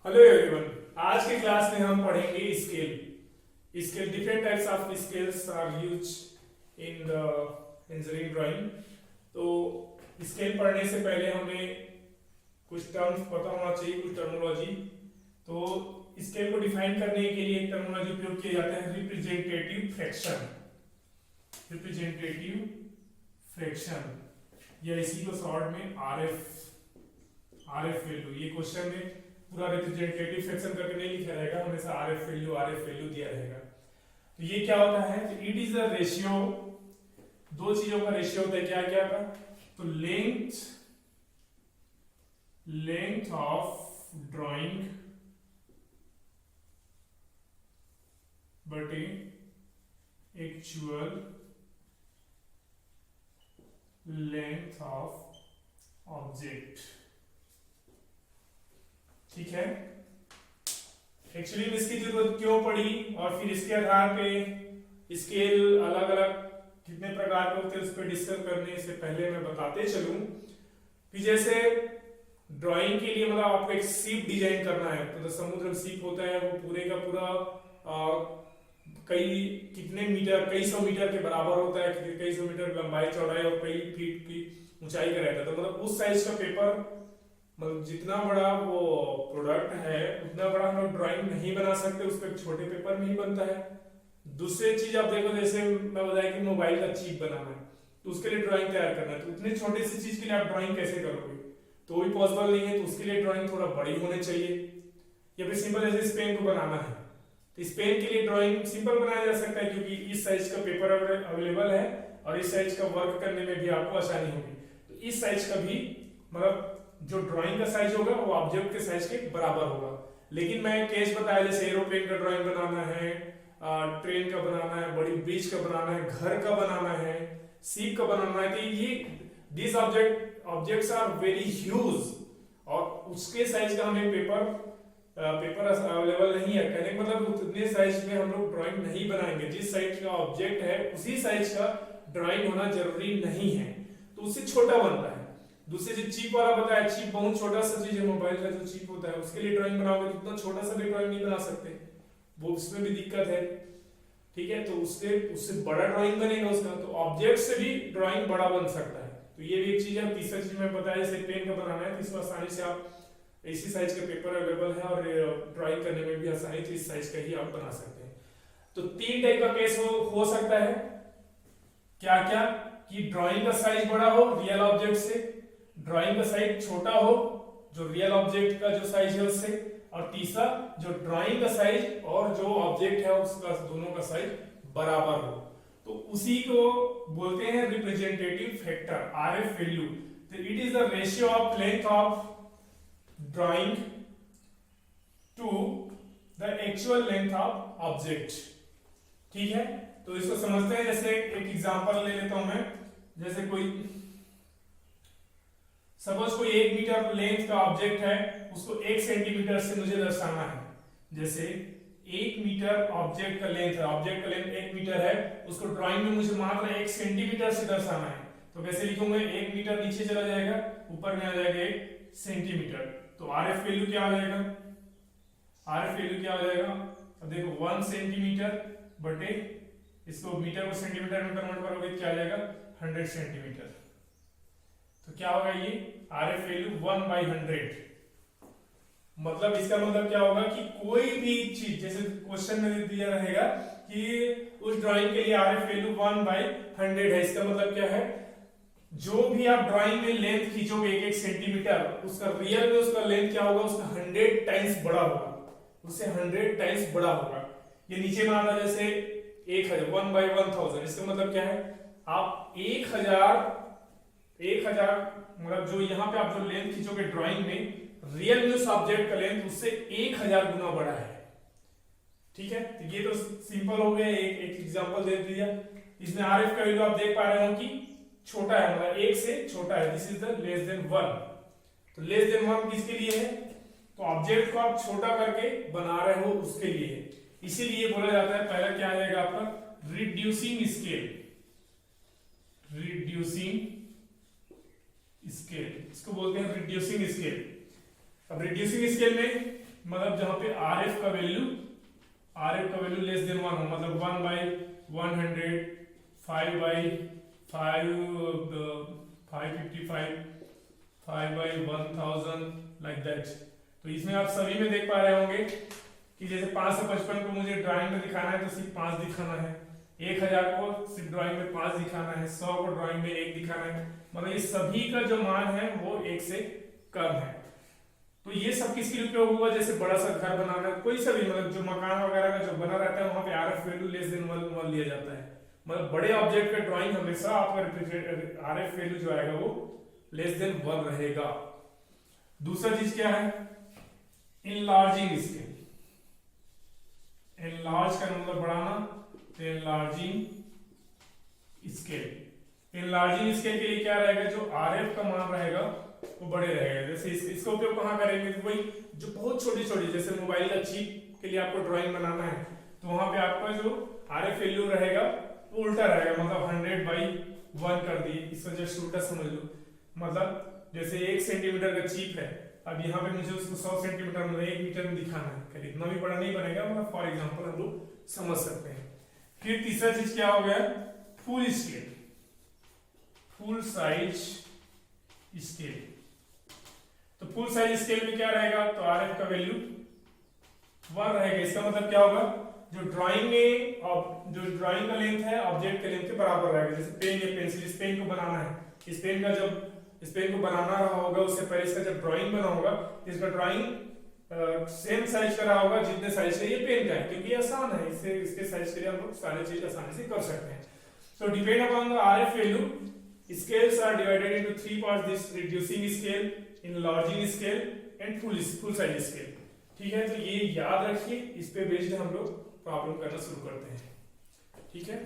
Hello everyone. आज के class में हम पढ़ेंगे scale different types of scales are use in the engineering drawing. तो स्केल पढ़ने से पहले हमें कुछ टर्म्स पता होना चाहिए, कुछ टर्मिनोलॉजी। तो स्केल को डिफाइन करने के लिए एक टर्मिनोलॉजी उपयोग किया जाता है, रिप्रेजेंटेटिव फ्रैक्शन। रिप्रेजेंटेटिव फ्रैक्शन या इसी को शॉर्ट में आरएफ वैल्यू। ये क्वेश्चन में पूरा रिप्रेजेंटेटिव फ्रैक्शन करके नहीं लिखा रहेगा, हमेशा आरएफ वैल्यू दिया रहेगा। तो ये क्या होता है? तो इट इज अ रेशियो, दो चीजों का रेशियो होता है। क्या क्या का? तो लेंथ ऑफ ड्राइंग बटे एक्चुअल लेंथ ऑफ ऑब्जेक्ट। ठीक है, एक्चुअली में इसकी जरूरत क्यों पड़ी और फिर इसके आधार पे स्केल अलग अलग कितने प्रकार के होते हैं उस पर डिस्कस करने से पहले मैं बताते चलूं कि जैसे ड्राइंग के लिए मतलब आपको एक शिप डिजाइन करना है, तो समुद्र शिप होता है वो पूरे का पूरा कई सौ मीटर के बराबर होता है, कई सौ मीटर लंबाई चौड़ाई और कई फीट की ऊंचाई का रहता है। तो मतलब उस साइज का पेपर, मतलब जितना बड़ा वो प्रोडक्ट है उतना बड़ा हम लोग ड्राइंग नहीं बना सकते, उस पर छोटे पेपर में ही बनता है। दूसरी चीज आप देखो, जैसे मैं बताया कि मोबाइल का चिप बनाना है तो उसके लिए ड्राइंग तैयार करना है, तो उतनी छोटी सी चीज के लिए आप ड्राइंग कैसे करोगे? तो वो भी पॉसिबल नहीं है। तो उसके लिए ड्राइंग थोड़ा बड़ी होनी चाहिए। या फिर सिंपल जैसे इस पेन को बनाना है तो इस पेन के लिए ड्राइंग सिंपल बनाया जा सकता है, क्योंकि इस साइज का पेपर अवेलेबल है और इस साइज का वर्क करने में भी आपको आसानी होगी। तो इस साइज का भी मतलब जो ड्राइंग का साइज होगा वो ऑब्जेक्ट के साइज के बराबर होगा। लेकिन मैं केस बताया, जैसे एरोप्लेन का ड्राइंग बनाना है, ट्रेन का बनाना है, बड़ी ब्रिज का बनाना है, घर का बनाना है, शिप का बनाना है, तो ये this objects are very huge और उसके साइज का हमें पेपर अवेलेबल नहीं है। कहने का मतलब उतने साइज में हम लोग ड्राइंग नहीं बनाएंगे। जिस साइज का ऑब्जेक्ट है उसी साइज का ड्राइंग होना जरूरी नहीं है, तो उससे छोटा बनता है। दूसरे जो चिप वाला बताया, चिप बहुत छोटा सा चीज है, मोबाइल का जो चिप होता है उसके लिए ड्राइंग बनाओगे तो उतना छोटा सा भी ड्राइंग नहीं बना सकते, वो उसमें भी दिक्कत है। ठीक है, तो उससे बड़ा ड्राइंग बनेगा उसका। तो ऑब्जेक्ट से भी ड्राइंग बड़ा बन सकता है। तो ये भी एक चीज है। तीसरा चीज मैं बताया, जैसे पेन का बनाना है तो इसमें आसानी से आप इसी साइज का पेपर अवेलेबल है और ड्राइंग करने में भी आसानी से इस साइज का ही आप बना सकते हैं। तो तीन टाइप का केस हो सकता है। क्या क्या? कि ड्राइंग का साइज बड़ा हो रियल ऑब्जेक्ट से, ड्राइंग का साइज छोटा हो जो रियल ऑब्जेक्ट का जो साइज है उससे, और तीसरा जो ड्राइंग का साइज और जो ऑब्जेक्ट है उसका दोनों का साइज बराबर हो। तो उसी को बोलते हैं रिप्रेजेंटेटिव फैक्टर, आरएफ वैल्यू। तो it is the ratio of length of drawing to the actual length of object. ठीक है, तो इसको समझते हैं। जैसे एक एग्जांपल ले लेता हूं मैं। जैसे सपोज कोई 1 मीटर लेंथ का ऑब्जेक्ट है, उसको 1 सेंटीमीटर से मुझे दर्शाना है। जैसे 1 मीटर ऑब्जेक्ट का लेंथ है, ऑब्जेक्ट का लेंथ 1 मीटर है, उसको ड्राइंग में मुझे मात्र 1 सेंटीमीटर से दर्शाना है। तो कैसे लिखूंगा? 1 मीटर नीचे चला जाएगा, ऊपर में आ जाएगा 1 सेंटीमीटर। तो आरएफ वैल्यू क्या आ जाएगा? आरएफ वैल्यू क्या आ जाएगा? अब देखो 1 सेंटीमीटर बटे इसको मीटर को सेंटीमीटर में कन्वर्ट करोगे क्या आ जाएगा? 100 सेंटीमीटर। तो क्या होगा ये? RF value 1/100। मतलब इसका मतलब क्या होगा कि कोई भी चीज, जैसे क्वेश्चन में दिया रहेगा कि उस ड्राइंग के लिए आरएफ वैल्यू 1/100 है। इसका मतलब क्या है? जो भी आप ड्राइंग में लेंथ खींचोगे 1-1 सेंटीमीटर, उसका रियल में उसका लेंथ क्या होगा? उसका 100 टाइम्स बड़ा होगा, उससे 100 टाइम्स बड़ा होगा। ये नीचे बना था जैसे 1000, 1/1000। इसका मतलब क्या है? आप 1000 मतलब जो यहाँ पे आप जो लेंथ खींचोगे ड्राइंग में, रियल में उस ऑब्जेक्ट का लेंथ उससे 1000 गुना बड़ा है। ठीक है, तो ये तो सिंपल हो गया, एक एग्जांपल दे दिया। इसमें आरएफ का वैल्यू आप देख पा रहे हो कि छोटा है, मतलब 1 से छोटा है। This is the less than 1। तो लेस देन 1 किसके लिए है? तो ऑब्जेक्ट को आप छोटा करके बना रहे हो उसके लिए। इसीलिए बोला जाता है, पहला क्या आ जाएगा आपका? Reducing scale. रिड्यूसिंग स्केल इसको बोलते हैं रिड्यूसिंग स्केल। अब रिड्यूसिंग स्केल में मतलब जहां पे RF का वैल्यू लेस देन 1 हो, मतलब 1/100, 5/5, 555, 5/1000 लाइक दैट। तो इसमें आप सभी में देख पा रहे होंगे कि जैसे 5 से 55 को मुझे ड्राइंग में दिखाना है तो सिर्फ 5 दिखाना है, 1000 को सिर्फ ड्राइंग में 5 दिखाना है, 100 को ड्राइंग में 1 दिखाना है, मतलब ये सभी का जो मान है वो 1 से कम है। तो ये सब किसके लिए उपयोग हुआ, जैसे बड़ा सा घर बनाना, कोई सा भी मतलब जो मकान वगैरह का जो बना रहता है वहां पे RF वैल्यू लेस देन 1 लिया जाता है, मतलब बड़े ऑब्जेक्ट का ड्राइंग हमेशा आपका RF वैल्यू जो आएगा वो लेस देन 1 रहेगा। दूसरा चीज क्या है, इनलार्जिंग स्केल। इनलार्ज का मतलब बढ़ाना, तो इनलार्जिंग स्केल। इनलार्जिंग स्केल के लिए क्या रहेगा, जो RF का मान रहेगा वो बड़े रहेगा। जैसे इसका उपयोग कहाँ करेंगे, तो वही जो बहुत छोटी छोटी, जैसे मोबाइल का चिप के लिए आपको ड्राइंग बनाना है तो वहां पे आपका जो RF वैल्यू रहेगा वो उल्टा रहेगा, मतलब 100/1 कर दिए, इसको जस्ट उल्टा समझ लो। मतलब जैसे 1 सेंटीमीटर का चिप है, अब यहाँ पे मुझे उसको 100 सेंटीमीटर मतलब 1 मीटर में दिखाना है, खैर इतना भी बड़ा नहीं बनेगा, मतलब फॉर एग्जांपल हम लोग समझ सकते हैं। फिर तीसरा चीज क्या हो गया, full scale, full size scale. तो फुल साइज स्केल में क्या रहेगा, तो RF का वैल्यू 1 रहेगा। इसका मतलब क्या होगा, जो ड्राइंग का लेंथ है ऑब्जेक्ट के लेंथ के बराबर रहेगा। जैसे पेन या पेंसिल, इस पेन को बनाना है, इस पेन को बनाना रहा होगा, उससे पहले इसका जब ड्राइंग बना होगा तो इसका ड्राइंग सेम साइज का रहा होगा जितने साइज का ये पेन का है, क्योंकि ये आसान है, इसके साइज के लिए हम लोग सारी चीज आसानी से कर सकते हैं। So depend upon the RF value, scales are divided into 3 parts: this reducing scale, enlarging scale and full size scale। ठीक है, तो ये याद रखिए, इस पे बेस्ड हम लोग प्रॉब्लम करना शुरू करते हैं। ठीक है,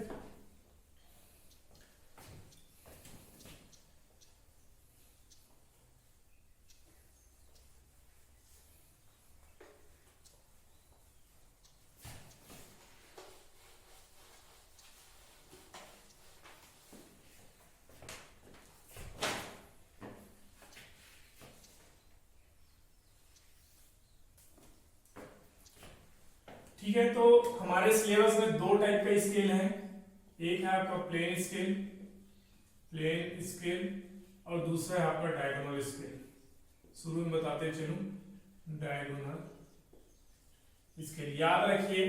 ठीक है। तो हमारे सिलेबस में 2 टाइप का स्केल है, एक है आपका प्लेन स्केल और दूसरा है आपका डायगोनल स्केल। शुरू में बताते चलूं, डायगोनल स्केल याद रखिए।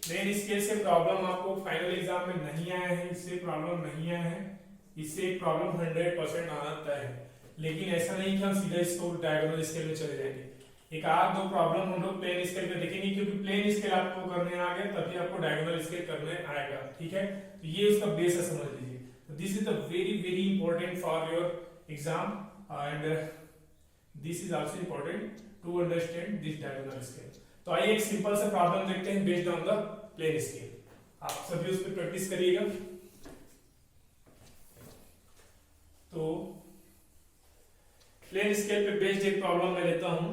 प्लेन स्केल से प्रॉब्लम आपको फाइनल एग्जाम में नहीं आया है, इससे प्रॉब्लम नहीं आया है, इससे एक प्रॉब्लम 100% आना तय है। लेकिन ऐसा नहीं कि हम सीधा इसको डायगोनल स्केल में चले जाएंगे, एक आध 2 प्रॉब्लम हम लोग प्लेन स्केल पे देखेंगे, क्योंकि प्लेन स्केल आपको करने आ गया तभी आपको डायगोनल स्केल करने आएगा। ठीक है, तो ये उसका बेस है, समझ लीजिए। तो this is the very very important for your exam and this is also important to understand this diagonal scale. तो आइए एक सिंपल सा प्रॉब्लम देखते हैं based on the plain scale. आप सभी उस पर प्रैक्टिस करिएगा। तो प्लेन स्केल पे बेस्ड एक प्रॉब्लम मैं लेता हूं।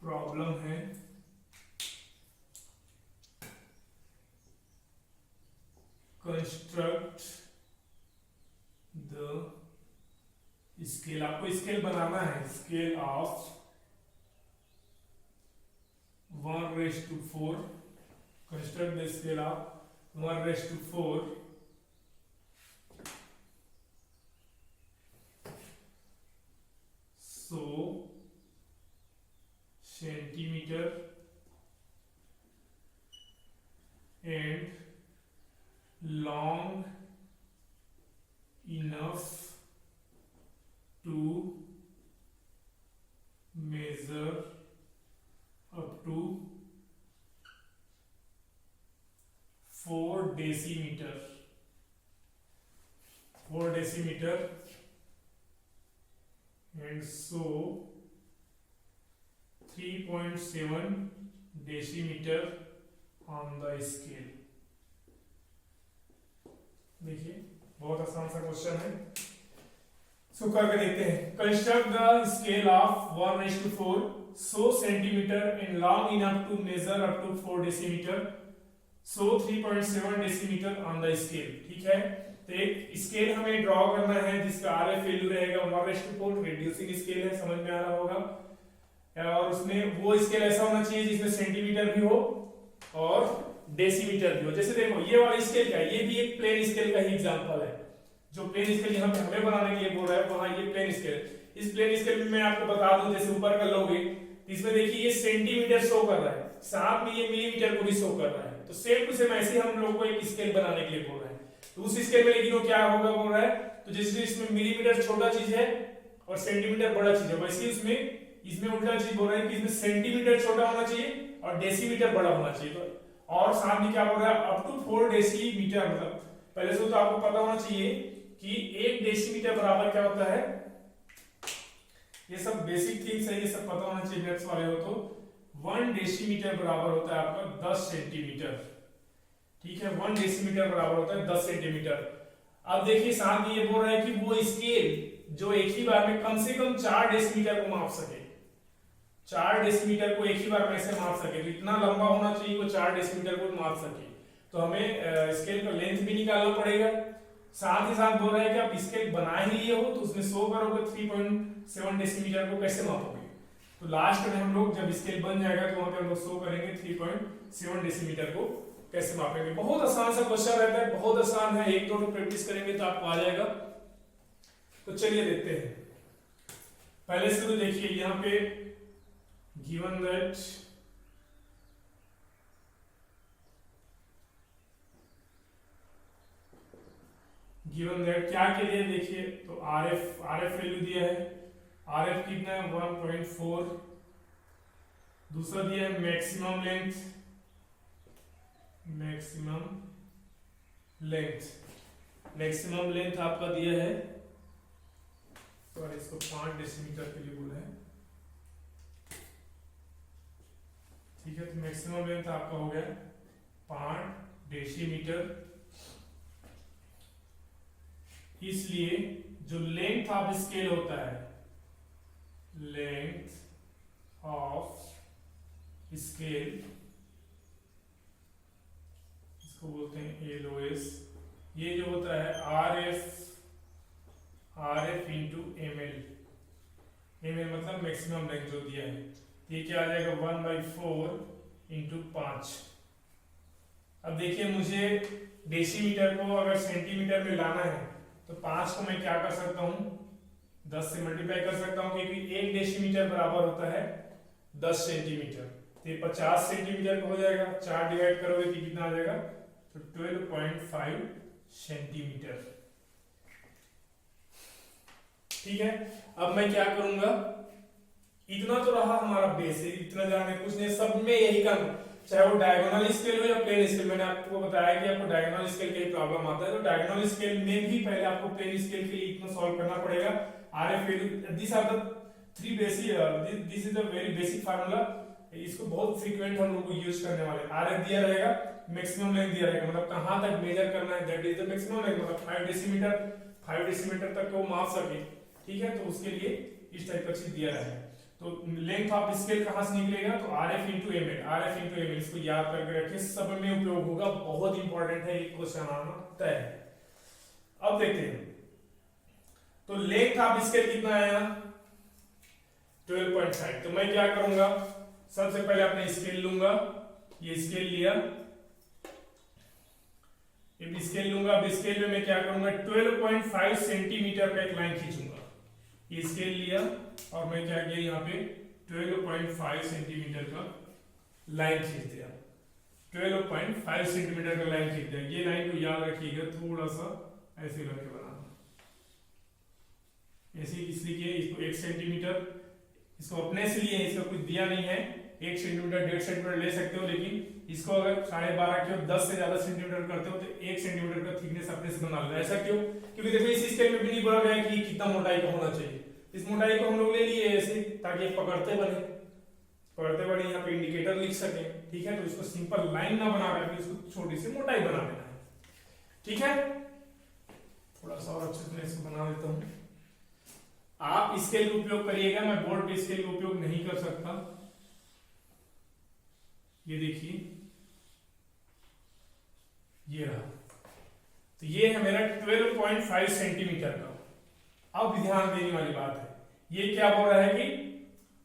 प्रॉब्लम है कंस्ट्रक्ट द स्केल। आपको स्केल बनाना है, scale of 1/4। Construct the scale of 1/4 so centimeter and long enough to measure up to 4 decimeter and so 3.7 decimeter on the scale। देखिए बहुत आसान सा क्वेश्चन है, सो करके देखते हैं। Construct the scale of 1/4 so centimeter and long enough to measure up to 4 decimeter so 3.7 decimeter on the scale। ठीक है, तो एक स्केल हमें ड्रॉ करना है जिसका RF वैल्यू रहेगा 1:4, रिड्यूसिंग स्केल है, समझ में आ रहा होगा। और उसमें वो स्केल ऐसा होना चाहिए जिसमें सेंटीमीटर भी हो और डेसीमीटर भी हो। जैसे देखो ये वाला स्केल क्या है, ये भी एक प्लेन स्केल का ही एग्जांपल है। जो प्लेन स्केल यहाँ पे हमें बनाने के लिए बोल रहा है वहां ये प्लेन स्केल। इस प्लेन स्केल में मैं आपको बता दूं, जैसे ऊपर कर लोगे इसमें देखिए ये सेंटीमीटर शो कर रहा है, साथ में ये मिलीमीटर को भी शो कर रहा है। तो सेम टू सेम ऐसे हम लोग को एक स्केल बनाने के लिए बोल रहा है। तो उस स्केल में लेकिन वो क्या होगा बोल रहा है, तो जैसे इसमें मिलीमीटर छोटा चीज है और सेंटीमीटर बड़ा चीज है, वैसे इसमें उल्टा चीज बोल रहा है कि इसमें सेंटीमीटर छोटा होना चाहिए और डेसीमीटर बड़ा होना चाहिए। तो और साथ में क्या बोल रहा है, अप टू 4 डेसीमीटर, मतलब पहले से तो आपको पता होना चाहिए कि 1 डेसीमीटर बराबर क्या होता है। ये सब बेसिक थिंग्स है, ये सब पता होना चाहिए मैथ्स वाले हो तो। 1 डेसीमीटर बराबर होता है आपका 10 सेंटीमीटर, ठीक है। 1 डेसीमीटर बराबर होता है 10 सेंटीमीटर। अब देखिए साथ में ये बोल रहा है कि वो स्केल जो एक ही बार में कम से कम 4 डेसीमीटर को माप सके, 4 डेसीमीटर को एक ही बार में ऐसे माप सके, तो इतना लंबा होना चाहिए वो 4 डेसीमीटर को माप सके। तो हमें स्केल का लेंथ भी निकालना पड़ेगा। साथ ही साथ बोल रहा है कि आप स्केल बना ही लिए हो तो उसमें शो करोगे 3.7 डेसीमीटर को कैसे मापोगे। तो लास्ट में हम लोग जब स्केल बन जाएगा तो वहां पे हम लोग शो करेंगे 3.7 डेसीमीटर को कैसे मापेंगे। बहुत आसान सा क्वेश्चन रहता है, बहुत आसान है, एक दो प्रैक्टिस करेंगे तो आपको आ जाएगा। तो चलिए देखते हैं। पहले से तो देखिए यहाँ पे गिवन दैट क्या के लिए देखिए, तो RF वैल्यू दिया है, RF कितना है 1.4। दूसरा दिया है मैक्सिमम लेंथ आपका दिया है, सॉरी इसको 5 डेसीमीटर के लिए बोला है, ठीक है। तो मैक्सिमम लेंथ आपका हो गया 5 डेसीमीटर। इसलिए जो लेंथ ऑफ स्केल होता है, लेंथ ऑफ स्केल इसको बोलते हैं LOS, ये जो होता है RF इंटू ml मतलब मैक्सिमम लेंथ जो दिया है, ये क्या आ जाएगा 1/4 इंटू 5। अब देखिए मुझे डेसीमीटर को अगर सेंटीमीटर में लाना है तो 5 को मैं क्या कर सकता हूं, 10 से मल्टीप्लाई कर सकता हूं, क्योंकि 1 डेसीमीटर बराबर होता है 10 सेंटीमीटर। तो ये 50 सेंटीमीटर का हो जाएगा, 4 डिवाइड करोगे तो कितना आ जाएगा, तो 12.5 सेंटीमीटर, ठीक है। अब मैं क्या करूंगा, इतना तो रहा हमारा बेसिक, इतना जानने कुछ नहीं, सब में यही काम, चाहे वो डायगोनल स्केल हो या प्लेन स्केल। मैंने आपको बताया कि आपको डायगोनल स्केल के लिए प्रॉब्लम आता है, तो डायगोनल स्केल में भी पहले आपको प्लेन स्केल के लिए इतना सॉल्व करना पड़ेगा। RF value, this are the 3 basic, this is the very basic formula, इसको बहुत फ्रीक्वेंट हम लोग यूज करने वाले हैं। RF दिया रहेगा, मैक्सिमम लेंथ दिया रहेगा, मतलब कहां तक मेजर करना है, that is the maximum length, मतलब 5 डेसीमीटर तक वो माप सके, ठीक है। तो उसके लिए इस टाइप का चीज दिया रहेगा। तो लेंथ ऑफ स्केल कहां से निकलेगा, तो RF इंटू ml, इसको याद करके रखिए, सब में उपयोग होगा, बहुत इंपॉर्टेंट है, एक क्वेश्चन आना तय है। अब देखते हैं, तो लेंथ ऑफ स्केल कितना आया 12.5। तो मैं क्या करूंगा, सबसे पहले अपना स्केल लूंगा, ये स्केल लिया, स्केल लूंगा। अब स्केल में मैं क्या करूंगा, 12.5 सेंटीमीटर का एक लाइन खींचूंगा। ये स्केल लिया और मैं क्या किया, यहाँ पे 12.5 सेंटीमीटर का लाइन खींच दिया, 12.5 सेंटीमीटर का लाइन खींच दिया। ये लाइन को याद रखिएगा, थोड़ा सा ऐसे करके बनाना, ऐसे इसलिए किया, इसको 1 सेंटीमीटर, इसको अपने से लिए, इसका कुछ दिया नहीं है, 1 सेंटीमीटर 1.5 सेंटीमीटर ले सकते हो, लेकिन इसको अगर 12.5 के 10 से ज्यादा सेंटीमीटर करते हो तो 1 सेंटीमीटर का थिकनेस अपने से बना लो। ऐसा क्यों, क्योंकि देखो इस स्केल में भी नहीं बोला गया कि कितना मोटाई का होना चाहिए, इस मोटाई को हम लोग ले लिए ऐसे ताकि पकड़ते बने, यहाँ पे इंडिकेटर लिख सके, ठीक है। तो इसको सिंपल लाइन ना बना करके इसको छोटी सी मोटाई बना देना है, ठीक है। थोड़ा सा और अच्छे से इसको बना देता हूं। आप स्केल का उपयोग करिएगा, मैं बोर्ड पे स्केल का उपयोग नहीं कर सकता। ये देखिए, ये रहा, तो ये है मेरा 12.5 सेंटीमीटर का। अब ध्यान देने वाली बात है, ये क्या बोल रहा है कि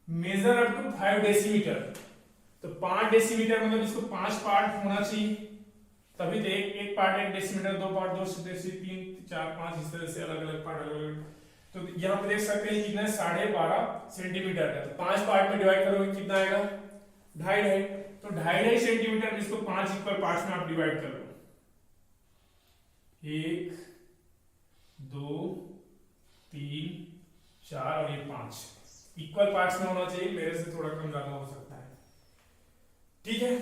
मेजर अप टू 5 डेसीमीटर। तो 5 डेसीमीटर मतलब इसको 5 पार्ट होना चाहिए, तभी तो एक पार्ट 1 डेसीमीटर, 2 पार्ट 2 डेसीमीटर, 3 4 5 इस तरह से अलग अलग पार्ट अलग अलग। तो यहाँ पे देख सकते हैं कितना है, 12.5 सेंटीमीटर का। तो 5 पार्ट में डिवाइड करोगे कितना आएगा, 2.5। तो 2.5 सेंटीमीटर में इसको 5 इक्वल पार्ट्स में आप डिवाइड कर लो, 1 2 3 4 और ये 5 इक्वल पार्ट्स में होना चाहिए, मेरे से थोड़ा कम ज्यादा हो सकता है। ठीक है,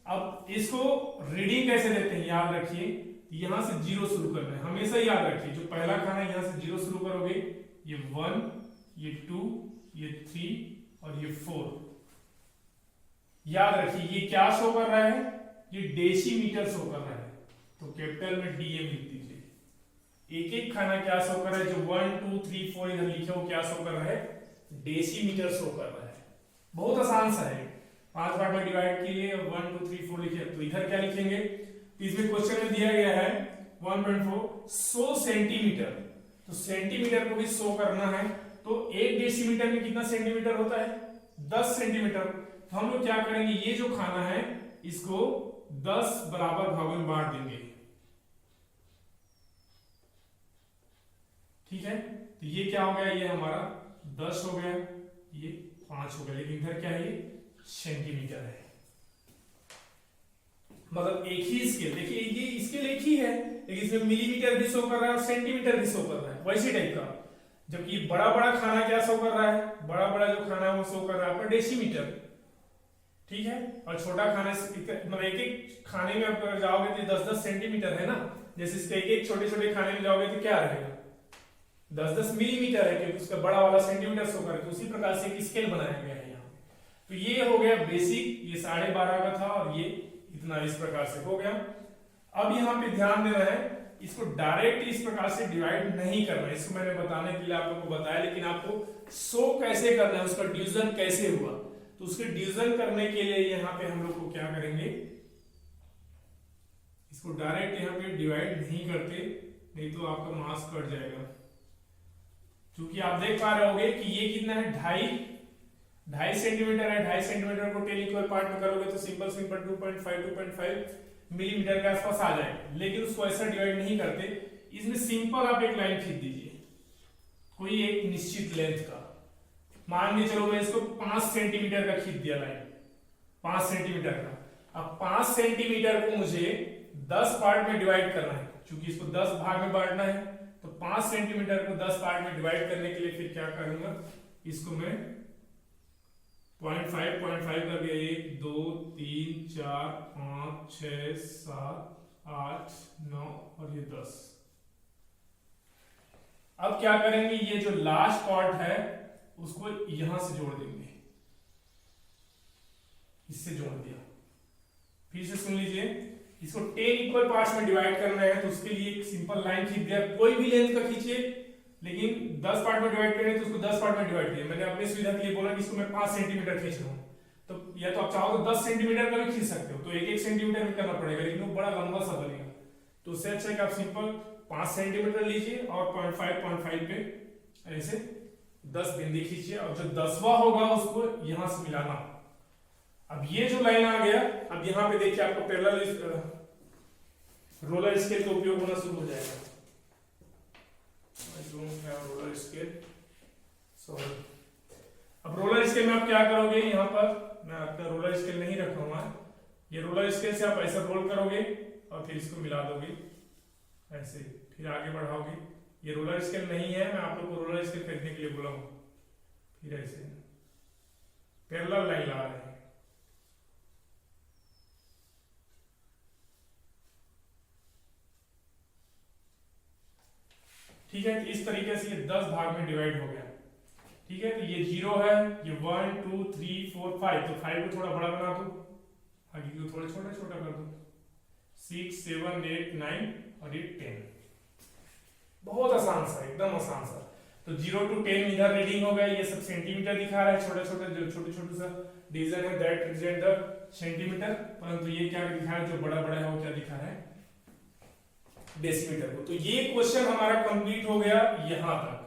अब इसको रीडिंग कैसे देते हैं याद रखिए, यहां से 0 शुरू करना है, हमेशा याद रखिए। जो पहला खाना है यहां से 0 शुरू करोगे, ये 1, ये 2, ये 3 और ये 4। याद रखिए ये क्या शो कर रहा है, ये डेसीमीटर शो कर रहा है, तो कैपिटल में डीएम लिख दीजिए। एक एक खाना क्या शो कर रहा है, जो 1 2 3 4 इधर लिखे हो क्या शो कर रहा है, डेसीमीटर शो कर रहा है। बहुत आसान सा है, 5 पार्ट में डिवाइड किए, 1 2 3 4 लिखे, तो इधर क्या लिखेंगे, इसमें क्वेश्चन में दिया गया है 1.4 100 सेंटीमीटर, तो सेंटीमीटर को भी शो करना है। तो 1 डेसीमीटर में कितना सेंटीमीटर होता है, 10 सेंटीमीटर। तो हम लोग क्या करेंगे, ये जो खाना है इसको 10 बराबर भागों में बांट देंगे। ठीक है, तो ये क्या हो गया, ये हमारा 10 हो गया, ये 5 हो गया, लेकिन इधर क्या है, ये सेंटीमीटर है। मतलब एक ही स्केल, देखिए ये स्केल एक ही है, लेकिन इसमें मिलीमीटर भी शो कर रहा है और सेंटीमीटर भी शो कर रहा है, वैसे टाइप का। जबकि बड़ा बड़ा खाना क्या शो कर रहा है, बड़ा बड़ा जो खाना है वो शो कर रहा है आपका डेसीमीटर। ठीक है, और छोटा खाने मतलब एक एक खाने में आप जाओगे तो 10-10 सेंटीमीटर है ना, जैसे इसके एक एक छोटे छोटे खाने में जाओगे तो क्या रहेगा, 10-10 मिलीमीटर है, क्योंकि उसका बड़ा वाला सेंटीमीटर शो करे। तो उसी प्रकार से एक स्केल बनाया गया है यहाँ। तो ये हो गया बेसिक, ये 12.5 का था और ये इतना इस प्रकार से हो गया। अब यहाँ पे ध्यान देना है, इसको डायरेक्ट इस प्रकार से डिवाइड नहीं करना है, इसको मैंने बताने के लिए आप लोगों को बताया, लेकिन आपको शो कैसे करना है, उसका डिवीजन कैसे हुआ। तो उसके डिवीजन करने के लिए यहाँ पे हम लोग को क्या करेंगे, इसको डायरेक्ट यहाँ पे डिवाइड नहीं करते, नहीं तो आपका मास कट जाएगा। क्योंकि आप देख पा रहे होगे कि ये कितना है, 2.5 सेंटीमीटर है, 2.5 सेंटीमीटर को 10 इक्वल पार्ट में करोगे तो सिंपल 2.5 मिलीमीटर के आसपास आ जाएगा। लेकिन उसको ऐसा डिवाइड नहीं करते, इसमें सिंपल आप एक लाइन खींच दीजिए, कोई एक निश्चित लेंथ का। मान के चलो मैं इसको 5 सेंटीमीटर का खींच दिया लाइन, 5 सेंटीमीटर का। अब 5 सेंटीमीटर को मुझे 10 पार्ट में डिवाइड करना है, क्योंकि इसको 10 भाग में बांटना है। तो 5 सेंटीमीटर को 10 पार्ट में डिवाइड करने के लिए फिर क्या करूंगा, इसको मैं 0.5 कर दिया, 1 2 3 4 5 6 7 8 9 और ये 10। अब क्या करेंगे, ये जो लास्ट पार्ट है उसको यहां से जोड़ देंगे, इससे जोड़ दिया। फिर से सुन लीजिए, इसको 10 इक्वल पार्ट्स में डिवाइड करना है, तो उसके लिए एक सिंपल लाइन खींच दिया, कोई भी लेंथ का खींचिए, लेकिन 10 पार्ट में डिवाइड करें तो उसको 10 पार्ट में डिवाइड किया। मैंने अपनी सुविधा के लिए बोला कि इसको मैं 5 सेंटीमीटर खींच रहा हूं, तो या तो आप चाहो तो 10 सेंटीमीटर का भी खींच सकते हो, तो एक एक सेंटीमीटर में करना पड़ेगा, लेकिन वो बड़ा लंबा सा बनेगा। तो उससे अच्छा है कि आप सिंपल 5 सेंटीमीटर लीजिए और 0.5 पे ऐसे 10 बिंदी खींचिए, और जो 10वां होगा उसको यहां से मिलाना। अब ये जो लाइन आ गया, अब यहां पे देखिए आपको पैरेलल रोलर स्केल का उपयोग होना शुरू हो जाएगा। Roller scale, sorry. अब रोलर स्केल में आप क्या करोगे, यहाँ पर मैं आपका रोलर स्केल नहीं रखूंगा, ये रोलर स्केल से आप ऐसा रोल करोगे और फिर इसको मिला दोगे ऐसे, फिर आगे बढ़ाओगे। ये रोलर स्केल नहीं है, मैं आप लोग को रोलर स्केल खरीदने के लिए बोला हूं। फिर ऐसे पैरेलल लाइन ला रहे हैं, ठीक है। तो इस तरीके से ये 10 भाग में डिवाइड हो गया, ठीक है। तो ये 0 है, ये 1 2 3 4 5, तो 5 को थोड़ा बड़ा बना दो, आगे को थोड़ा छोटा छोटा कर दो, 6 7 8 9 और ये 10। बहुत आसान सा, एकदम आसान सा। तो 0 to 10 इधर रीडिंग हो गया, ये सब सेंटीमीटर दिखा रहा है, छोटे छोटे जो छोटे छोटे सा डिवीजन है दैट रिप्रेजेंट द सेंटीमीटर। परंतु ये क्या दिखा रहा है, जो बड़ा बड़ा है वो क्या दिखा रहा है, डेसीमीटर को। तो ये क्वेश्चन हमारा कंप्लीट हो गया यहां तक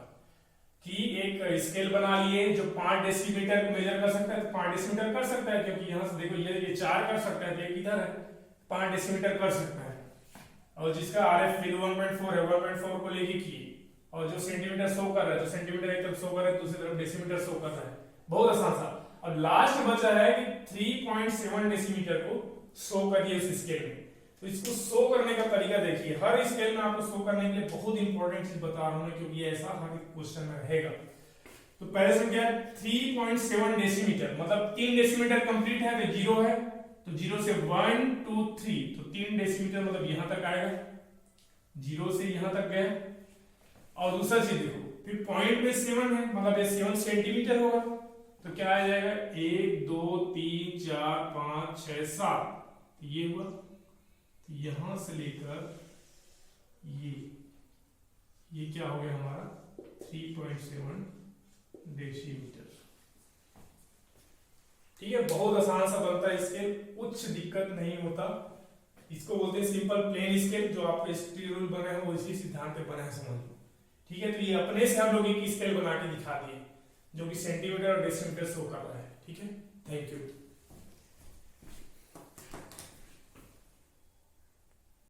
कि एक स्केल बना लिए जो 5 डेसीमीटर को मेजर कर सकता है, तो 5 डेसीमीटर कर सकता है, क्योंकि यहां से देखो ये 4 कर सकता है, तो एक इधर है, 5 डेसीमीटर कर सकता है। और जिसका RF वैल्यू 1.4 है, 1.4 को लेके किए, और जो सेंटीमीटर शो कर रहा है, तो सेंटीमीटर एक तरफ शो कर रहा है, दूसरी तरफ डेसीमीटर शो कर रहा है। बहुत आसान सा। अब लास्ट बचा है कि 3.7 डेसीमीटर को शो करिए उस स्केल में। तो इसको शो करने का तरीका देखिए, हर स्केल में आपको शो करने के लिए बहुत इंपॉर्टेंट चीज बता रहा हूं मैं, क्योंकि ऐसा हर क्वेश्चन में रहेगा। तो पहले से क्या है, 3.7 डेसीमीटर मतलब 3 डेसीमीटर कंप्लीट है तो 0 है, तो 0 से 1 2 3, तो 3 डेसीमीटर मतलब यहां तक आएगा, 0 से यहां तक गया। और दूसरा चीज देखो, फिर पॉइंट में 7 है, मतलब ये 7 सेंटीमीटर होगा, तो क्या आ जाएगा 1 2 3 4 5 6 7, तो ये हुआ। यहां से लेकर ये क्या हो गया हमारा 3.7 डेसीमीटर। ठीक है, बहुत आसान सा बनता है स्केल, कुछ दिक्कत नहीं होता। इसको बोलते हैं सिंपल प्लेन स्केल, जो आपके स्टील रूल बने हैं वो इसी सिद्धांत पे बने हैं, समझ लो। ठीक है, तो ये अपने से हम लोग एक स्केल बना के दिखा दिए जो कि सेंटीमीटर और डेसीमीटर शो कर रहा है। ठीक है, थैंक यू।